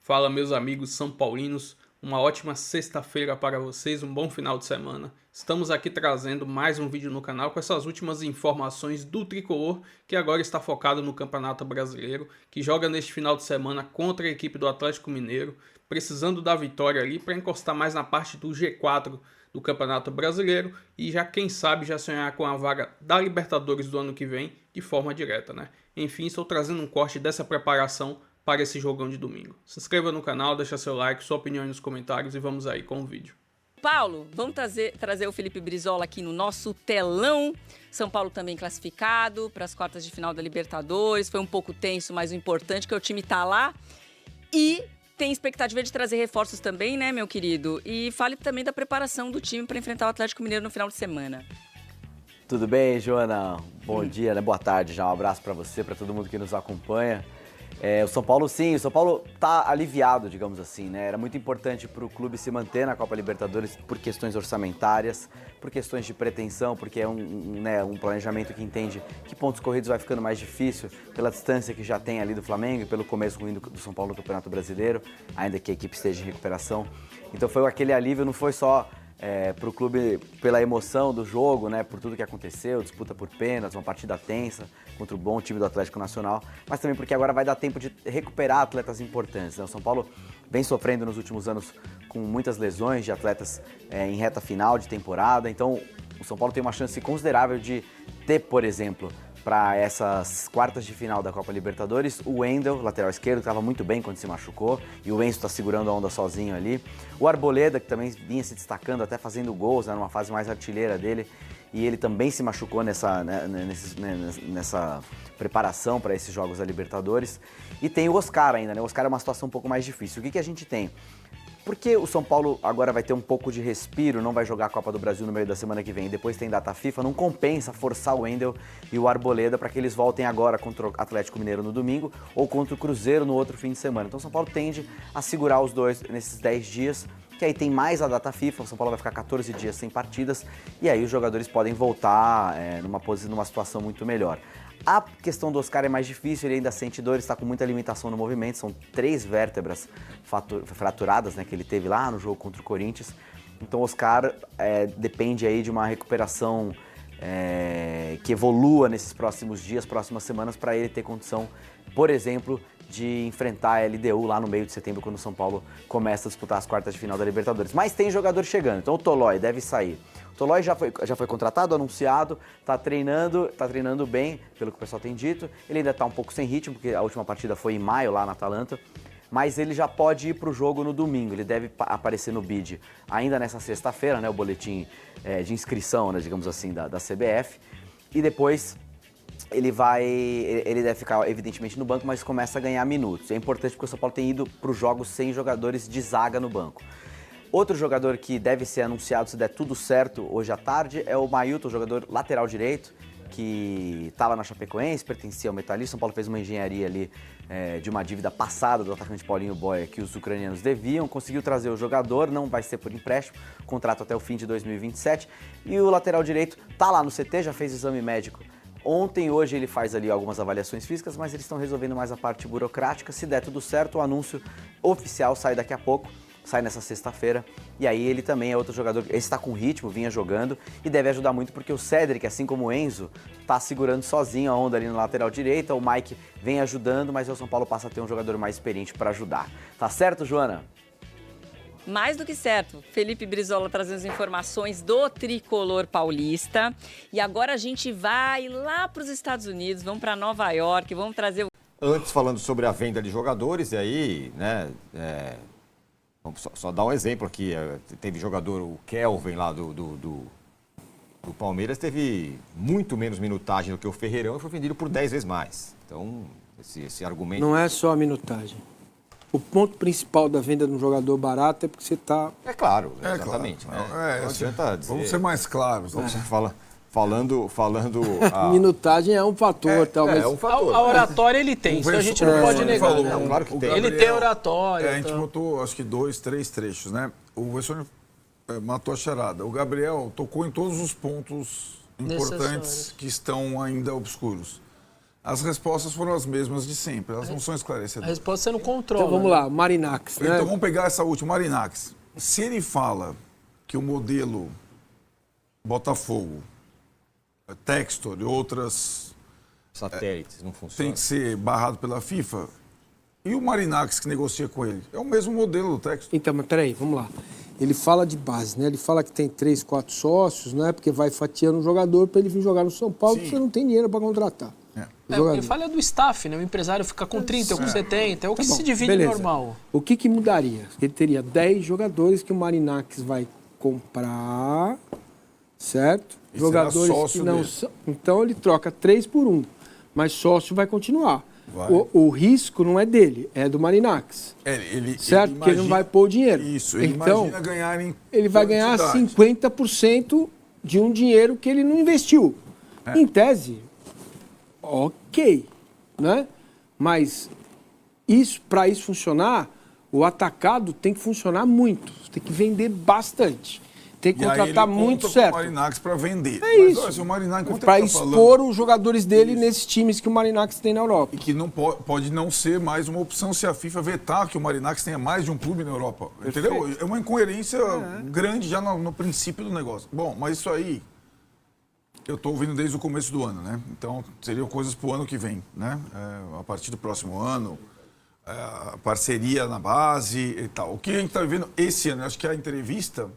Fala, meus amigos são paulinos, uma ótima sexta-feira para vocês, um bom final de semana. Estamos aqui trazendo mais um vídeo no canal com essas últimas informações do Tricolor, que agora está focado no Campeonato Brasileiro, que joga neste final de semana contra a equipe do Atlético Mineiro, precisando da vitória ali para encostar mais na parte do G4 do Campeonato Brasileiro e já, quem sabe, já sonhar com a vaga da Libertadores do ano que vem de forma direta, né? Enfim, estou trazendo um corte dessa preparação para esse jogão de domingo. Se inscreva no canal, deixa seu like, sua opinião aí nos comentários e vamos aí com o vídeo. Paulo, vamos trazer o Felipe Brizola aqui no nosso telão. São Paulo também classificado para as quartas de final da Libertadores. Foi um pouco tenso, mas o importante é que o time tá lá. E tem expectativa de trazer reforços também, né, meu querido? E fale também da preparação do time para enfrentar o Atlético Mineiro no final de semana. Tudo bem, Joana? Bom dia, né? Boa tarde já. Um abraço para você, para todo mundo que nos acompanha. O São Paulo, sim, o São Paulo tá aliviado, digamos assim, né? Era muito importante para o clube se manter na Copa Libertadores por questões orçamentárias, por questões de pretensão, porque é um planejamento que entende que pontos corridos vai ficando mais difícil pela distância que já tem ali do Flamengo e pelo começo ruim do São Paulo no Campeonato Brasileiro, ainda que a equipe esteja em recuperação. Então foi aquele alívio, não foi só para o clube pela emoção do jogo, né, por tudo que aconteceu, disputa por pênaltis, uma partida tensa contra o bom time do Atlético Nacional, mas também porque agora vai dar tempo de recuperar atletas importantes, né? O São Paulo vem sofrendo nos últimos anos com muitas lesões de atletas em reta final de temporada, então o São Paulo tem uma chance considerável de ter, por exemplo, para essas quartas de final da Copa Libertadores, o Wendel, lateral esquerdo, que estava muito bem quando se machucou, e o Enzo está segurando a onda sozinho ali. O Arboleda, que também vinha se destacando, até fazendo gols, né, numa fase mais artilheira dele, e ele também se machucou nessa preparação para esses jogos da Libertadores. E tem o Oscar ainda, né? O Oscar é uma situação um pouco mais difícil. O que a gente tem? Porque o São Paulo agora vai ter um pouco de respiro, não vai jogar a Copa do Brasil no meio da semana que vem, depois tem data FIFA, não compensa forçar o Wendel e o Arboleda para que eles voltem agora contra o Atlético Mineiro no domingo ou contra o Cruzeiro no outro fim de semana. Então o São Paulo tende a segurar os dois nesses 10 dias, que aí tem mais a data FIFA, o São Paulo vai ficar 14 dias sem partidas e aí os jogadores podem voltar numa situação muito melhor. A questão do Oscar é mais difícil, ele ainda sente dor, está com muita limitação no movimento, são 3 vértebras fraturadas, né, que ele teve lá no jogo contra o Corinthians. Então o Oscar depende aí de uma recuperação que evolua nesses próximos dias, próximas semanas, para ele ter condição, por exemplo, de enfrentar a LDU lá no meio de setembro, quando o São Paulo começa a disputar as quartas de final da Libertadores. Mas tem jogador chegando, então o Tolói deve sair. O Tolói já foi contratado, anunciado, tá treinando bem, pelo que o pessoal tem dito. Ele ainda tá um pouco sem ritmo, porque a última partida foi em maio lá na Atalanta. Mas ele já pode ir para o jogo no domingo, ele deve aparecer no BID ainda nessa sexta-feira, né, o boletim de inscrição, né, digamos assim, da CBF. E depois ele deve ficar, evidentemente, no banco, mas começa a ganhar minutos. É importante porque o São Paulo tem ido para os jogos sem jogadores de zaga no banco. Outro jogador que deve ser anunciado, se der tudo certo, hoje à tarde, é o Mailton, jogador lateral direito, que estava na Chapecoense, pertencia ao Metalista. São Paulo fez uma engenharia ali de uma dívida passada do atacante Paulinho Boia que os ucranianos deviam, conseguiu trazer o jogador, não vai ser por empréstimo, contrato até o fim de 2027. E o lateral direito está lá no CT, já fez exame médico. Ontem e hoje ele faz ali algumas avaliações físicas, mas eles estão resolvendo mais a parte burocrática. Se der tudo certo, o anúncio oficial sai daqui a pouco, sai nessa sexta-feira. E aí ele também é outro jogador, esse está com ritmo, vinha jogando e deve ajudar muito porque o Cédric, assim como o Enzo, está segurando sozinho a onda ali na lateral direita. O Mike vem ajudando, mas o São Paulo passa a ter um jogador mais experiente para ajudar. Tá certo, Joana? Mais do que certo. Felipe Brizola trazendo as informações do Tricolor paulista. E agora a gente vai lá para os Estados Unidos, vamos para Nova York, vamos trazer... Antes, falando sobre a venda de jogadores, e aí, né, vamos só dar um exemplo aqui. Teve jogador, o Kelvin lá do Palmeiras, teve muito menos minutagem do que o Ferreirão e foi vendido por 10 vezes mais. Então, esse argumento... Não é só a minutagem. O ponto principal da venda de um jogador barato é porque você está... É claro, exatamente. Claro. Né? Não adianta dizer... Vamos ser mais claros. Vamos falando Minutagem é um fator, talvez. É um fator. A oratória ele tem, isso a gente não pode negar. Falou, né? Não, claro que tem. Ele tem oratória. A gente botou, acho que 2, 3 trechos, né? O Wesson matou a charada. O Gabriel tocou em todos os pontos importantes que estão ainda obscuros. As respostas foram as mesmas de sempre, elas não são A esclarecedoras. resposta você não controla. Então vamos lá, Marinax, né? Então vamos pegar essa última, Marinax. Se ele fala que o modelo Botafogo, Textor e outras Satélites, não funciona. tem que ser barrado pela FIFA, e o Marinax que negocia com ele? É o mesmo modelo do Textor. Então, mas peraí, vamos lá. Ele fala de base, né? Ele fala que tem 3, 4 sócios, né? Porque vai fatiando o jogador para ele vir jogar no São Paulo, porque você não tem dinheiro para contratar. Ele fala do staff, né? O empresário fica com 30, com 70, é o que se divide beleza. normal. O que mudaria? Ele teria 10 jogadores que o Marinax vai comprar, certo? E Jogadores será sócio que não dele. são. Então ele troca 3 por 1, mas sócio vai continuar. Vai. O risco não é dele, é do Marinax. Certo? Porque ele não vai pôr o dinheiro. Isso, ele então, imagina ganhar em ele vai ganhar quantidade. 50% de um dinheiro que ele não investiu. Em tese, ok, né? Mas para isso funcionar, o atacado tem que funcionar muito. Você tem que vender bastante. Tem que E aí contratar ele muito conta certo. com o Marinax para vender. É Mas, isso. olha, se o Marinax, enquanto Para ele tá expor falando, os jogadores dele nesses times que o Marinax tem na Europa. e que não pode não ser mais uma opção se a FIFA vetar que o Marinax tenha mais de um clube na Europa. Entendeu? É uma incoerência grande já no princípio do negócio. Bom, mas isso aí eu estou ouvindo desde o começo do ano, né? Então seriam coisas para o ano que vem, né? A partir do próximo ano, a parceria na base e tal. O que a gente está vivendo esse ano, eu acho que a entrevista,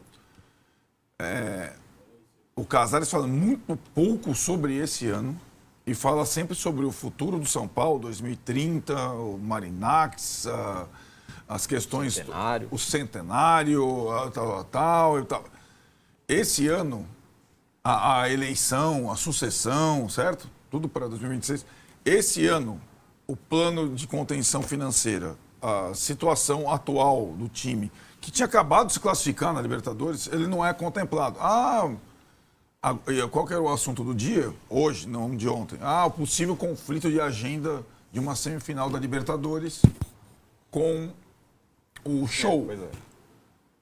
o Casares fala muito pouco sobre esse ano e fala sempre sobre o futuro do São Paulo, 2030, o Marinax, as questões... Centenário. O centenário, tal. Esse ano, a eleição, a sucessão, certo? Tudo para 2026. Esse ano, o plano de contenção financeira, a situação atual do time, que tinha acabado de se classificar na Libertadores, ele não é contemplado. Qual que era o assunto do dia? Hoje, não de ontem. O possível conflito de agenda de uma semifinal da Libertadores com o show.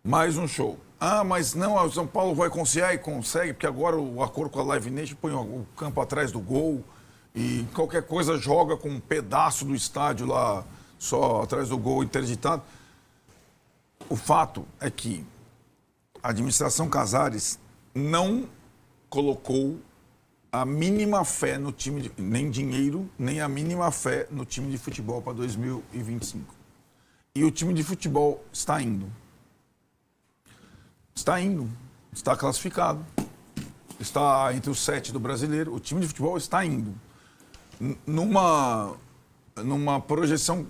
Mais um show. Mas não, o São Paulo vai conseguir, consegue, porque agora o acordo com a Live Nation põe o campo atrás do gol e qualquer coisa joga com um pedaço do estádio lá, só atrás do gol interditado. O fato é que a administração Casares não colocou a mínima fé no time, nem dinheiro, nem a mínima fé no time de futebol para 2025. E o time de futebol está indo. Está classificado, está entre os 7 do brasileiro. O time de futebol está indo. Numa projeção...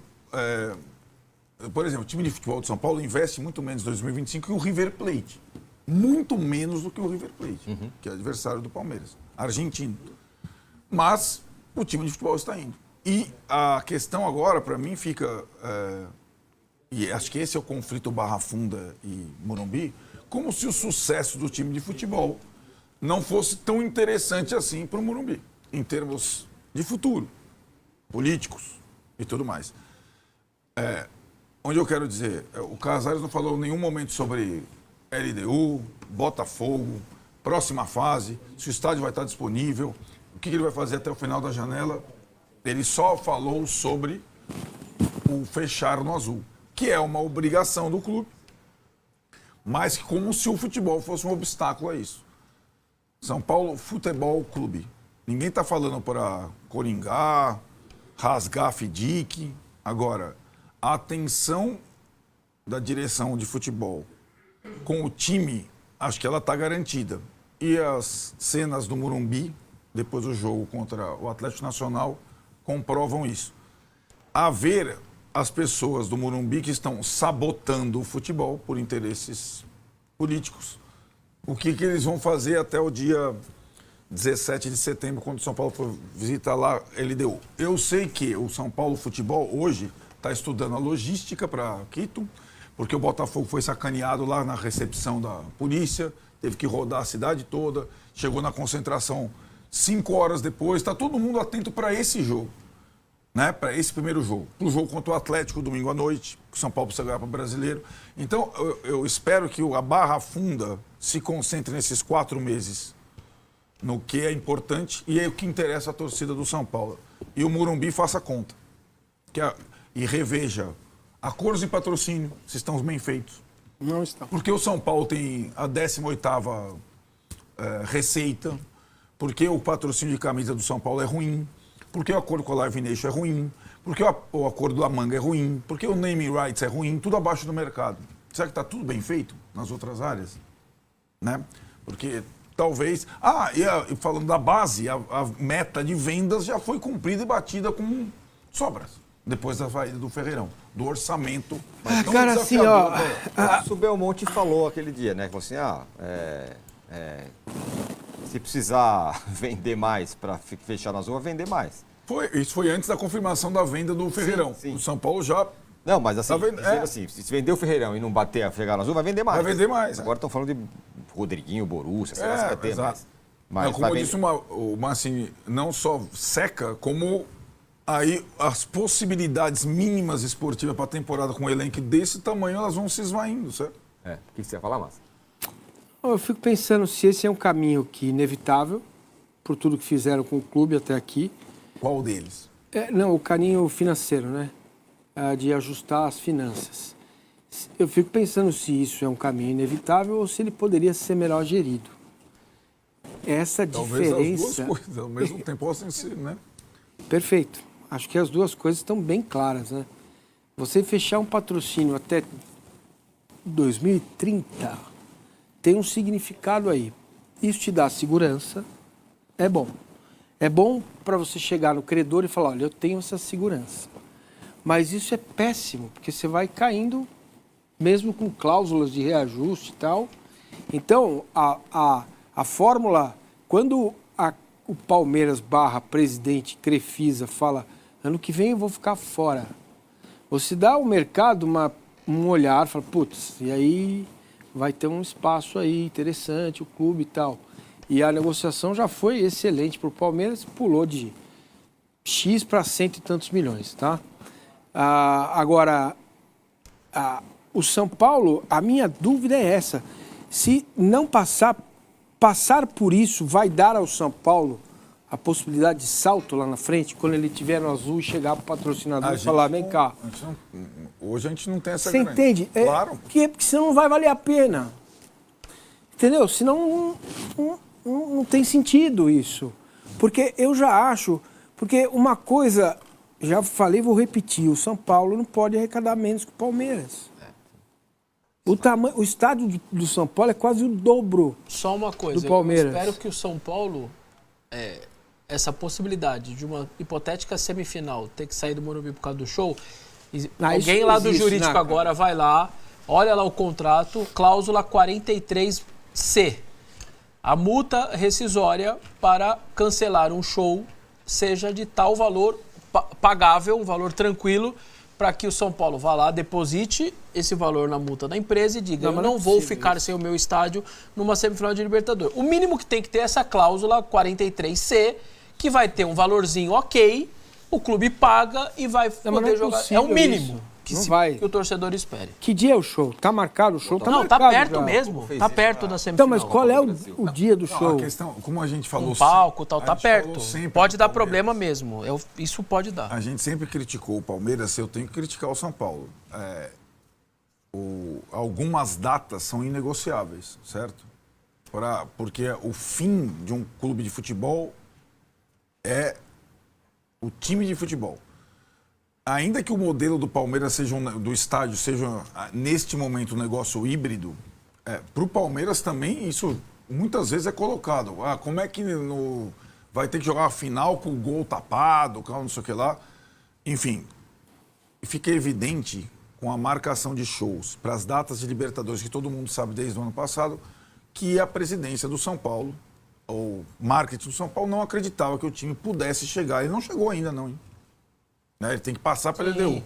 por exemplo, o time de futebol de São Paulo investe muito menos em 2025 que o River Plate. Muito menos do que o River Plate, que é adversário do Palmeiras, argentino. Mas o time de futebol está indo. E a questão agora, para mim, fica... e acho que esse é o conflito Barra Funda e Morumbi, como se o sucesso do time de futebol não fosse tão interessante assim para o Morumbi, em termos de futuro, políticos e tudo mais. Onde eu quero dizer, o Casares não falou em nenhum momento sobre LDU, Botafogo, próxima fase, se o estádio vai estar disponível, o que ele vai fazer até o final da janela. Ele só falou sobre o fechar no azul, que é uma obrigação do clube, mas como se o futebol fosse um obstáculo a isso. São Paulo Futebol Clube. Ninguém está falando para coringar, rasgar FDIC. Agora, a atenção da direção de futebol com o time, acho que ela está garantida. E as cenas do Morumbi, depois do jogo contra o Atlético Nacional, comprovam isso. A ver as pessoas do Morumbi que estão sabotando o futebol por interesses políticos, o que eles vão fazer até o dia 17 de setembro, quando o São Paulo for visitar lá a LDU. Eu sei que o São Paulo Futebol hoje está estudando a logística para Quito, porque o Botafogo foi sacaneado lá na recepção da polícia, teve que rodar a cidade toda, chegou na concentração 5 horas depois, está todo mundo atento para esse jogo. Né, para esse primeiro jogo. Para o jogo contra o Atlético, domingo à noite, que o São Paulo precisa ganhar para o Brasileiro. Então, eu espero que a Barra Funda se concentre nesses 4 meses no que é importante e é o que interessa à torcida do São Paulo. e o Morumbi faça conta. E reveja acordos de patrocínio, se estão bem feitos. Não estão. Porque o São Paulo tem a 18ª receita, porque o patrocínio de camisa do São Paulo é ruim, porque o acordo com a Live Nation é ruim, porque o acordo da Manga é ruim, porque o naming rights é ruim, tudo abaixo do mercado. Será que está tudo bem feito nas outras áreas? Né? Porque talvez... e falando da base, a meta de vendas já foi cumprida e batida com sobras. Depois da saída do Ferreirão, do orçamento. Cara, assim, ó... O Belmonte falou aquele dia, né? Falou assim, se precisar vender mais para fechar nas ruas, vender mais. Isso foi antes da confirmação da venda do Ferreirão. Sim. O São Paulo já... Não, mas assim, assim, se vender o Ferreirão e não bater a chegar nas ruas, vai vender mais. Vai vender mais. Agora estão falando de Rodriguinho, Borussia, sei lá se vai ter mais. Mas como eu disse, o Mancini não só seca, como aí as possibilidades mínimas esportivas para a temporada com um elenco desse tamanho, elas vão se esvaindo, certo? O que você ia falar, Márcio? Eu fico pensando se esse é um caminho que inevitável, por tudo que fizeram com o clube até aqui. Qual deles? Não, o caminho financeiro, né? De ajustar as finanças. Eu fico pensando se isso é um caminho inevitável ou se ele poderia ser melhor gerido. Essa Talvez diferença... as duas coisas, ao mesmo tempo possam ser, né? Perfeito. Acho que as duas coisas estão bem claras, né? Você fechar um patrocínio até 2030 tem um significado aí. Isso te dá segurança, é bom. É bom para você chegar no credor e falar, olha, eu tenho essa segurança. Mas isso é péssimo, porque você vai caindo, mesmo com cláusulas de reajuste e tal. Então, a fórmula, quando o Palmeiras / presidente Crefisa fala, ano que vem eu vou ficar fora. Você dá ao mercado um olhar, fala, putz, e aí vai ter um espaço aí interessante, o clube e tal. E a negociação já foi excelente para o Palmeiras, pulou de X para 100 e tantos milhões, tá? Agora, o São Paulo, a minha dúvida é essa. Se não passar por isso, vai dar ao São Paulo a possibilidade de salto lá na frente, quando ele tiver no azul e chegar para o patrocinador e falar, vem cá. Hoje a gente não tem essa Você entende? Claro. Porque senão não vai valer a pena. Entendeu? Senão não tem sentido isso. Porque eu já acho... Porque uma coisa... Já falei, vou repetir, o São Paulo não pode arrecadar menos que o Palmeiras. O estádio do São Paulo é quase o dobro Só uma coisa, do Palmeiras. Eu espero que o São Paulo, essa possibilidade de uma hipotética semifinal ter que sair do Morumbi por causa do show, alguém lá do jurídico agora vai lá, olha lá o contrato, cláusula 43C. A multa rescisória para cancelar um show seja de tal valor pagável, um valor tranquilo, para que o São Paulo vá lá, deposite esse valor na multa da empresa e diga, eu não vou ficar sem o meu estádio numa semifinal de Libertadores. O mínimo que tem que ter é essa cláusula 43C, que vai ter um valorzinho ok, o clube paga e vai poder jogar. É o mínimo que o torcedor espere. Que dia é o show? Tá marcado o show? Tá não, marcado tá perto já. mesmo. Tá perto da semifinal. Então, mas qual é o dia do show? A questão, como a gente falou... Um palco, tal, tá perto. Pode dar Palmeiras. problema mesmo. Isso pode dar. A gente sempre criticou o Palmeiras, eu tenho que criticar o São Paulo. Algumas datas são inegociáveis, certo? Porque o fim de um clube de futebol é o time de futebol. Ainda que o modelo do Palmeiras do estádio seja, neste momento, um negócio híbrido, para o Palmeiras também isso muitas vezes é colocado. Como é que vai ter que jogar a final com o gol tapado, não sei o que lá. Enfim, fica evidente com a marcação de shows para as datas de Libertadores, que todo mundo sabe desde o ano passado, que a presidência do São Paulo, ou marketing do São Paulo, não acreditava que o time pudesse chegar. Ele não chegou ainda, não, hein? Ele tem que passar pela LDU.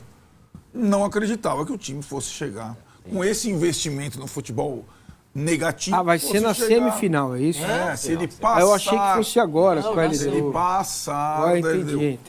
Não acreditava que o time fosse chegar. Com esse investimento no futebol negativo... vai ser na semifinal, é isso? Se ele passar... Eu achei que fosse agora com a LDU. Se ele passar... Entendi.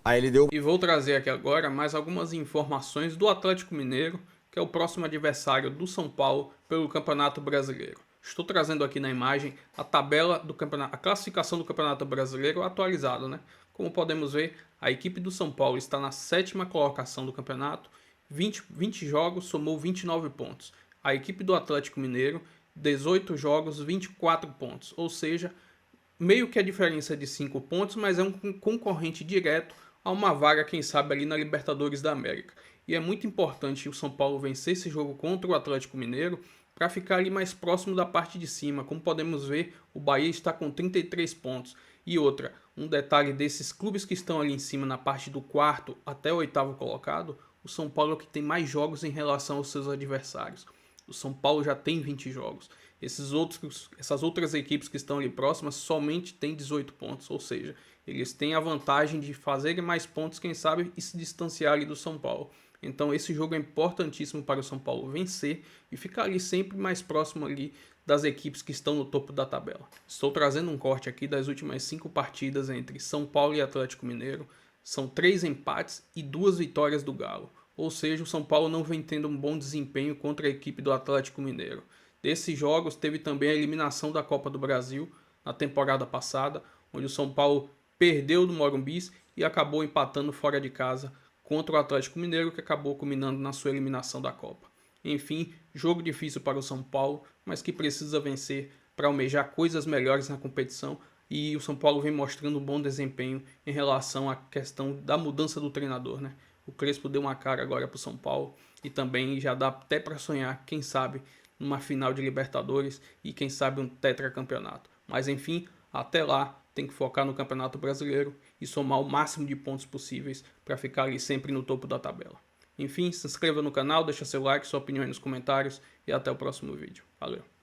A LDU... E vou trazer aqui agora mais algumas informações do Atlético Mineiro, que é o próximo adversário do São Paulo pelo Campeonato Brasileiro. Estou trazendo aqui na imagem a tabela do campeonato, a classificação do Campeonato Brasileiro atualizada, né? Como podemos ver, a equipe do São Paulo está na 7ª colocação do campeonato, 20 jogos, somou 29 pontos. A equipe do Atlético Mineiro, 18 jogos, 24 pontos, ou seja, meio que a diferença é de 5 pontos, mas é um concorrente direto a uma vaga, quem sabe, ali na Libertadores da América. E é muito importante o São Paulo vencer esse jogo contra o Atlético Mineiro para ficar ali mais próximo da parte de cima. Como podemos ver, o Bahia está com 33 pontos. E outra, um detalhe desses clubes que estão ali em cima na parte do 4º até o 8º colocado, o São Paulo é o que tem mais jogos em relação aos seus adversários. O São Paulo já tem 20 jogos. Essas outras equipes que estão ali próximas somente têm 18 pontos, ou seja, eles têm a vantagem de fazerem mais pontos, quem sabe, e se distanciar ali do São Paulo. Então esse jogo é importantíssimo para o São Paulo vencer e ficar ali sempre mais próximo ali das equipes que estão no topo da tabela. Estou trazendo um corte aqui das últimas 5 partidas entre São Paulo e Atlético Mineiro. São 3 empates e 2 vitórias do Galo. Ou seja, o São Paulo não vem tendo um bom desempenho contra a equipe do Atlético Mineiro. Desses jogos teve também a eliminação da Copa do Brasil na temporada passada, onde o São Paulo perdeu do Morumbi e acabou empatando fora de casa contra o Atlético Mineiro, que acabou culminando na sua eliminação da Copa. Enfim, jogo difícil para o São Paulo, mas que precisa vencer para almejar coisas melhores na competição, e o São Paulo vem mostrando um bom desempenho em relação à questão da mudança do treinador, né? O Crespo deu uma cara agora para o São Paulo e também já dá até para sonhar, quem sabe, numa final de Libertadores e quem sabe um tetracampeonato. Mas enfim, até lá tem que focar no Campeonato Brasileiro e somar o máximo de pontos possíveis para ficar ali sempre no topo da tabela. Enfim, se inscreva no canal, deixa seu like, sua opinião aí nos comentários e até o próximo vídeo. Valeu!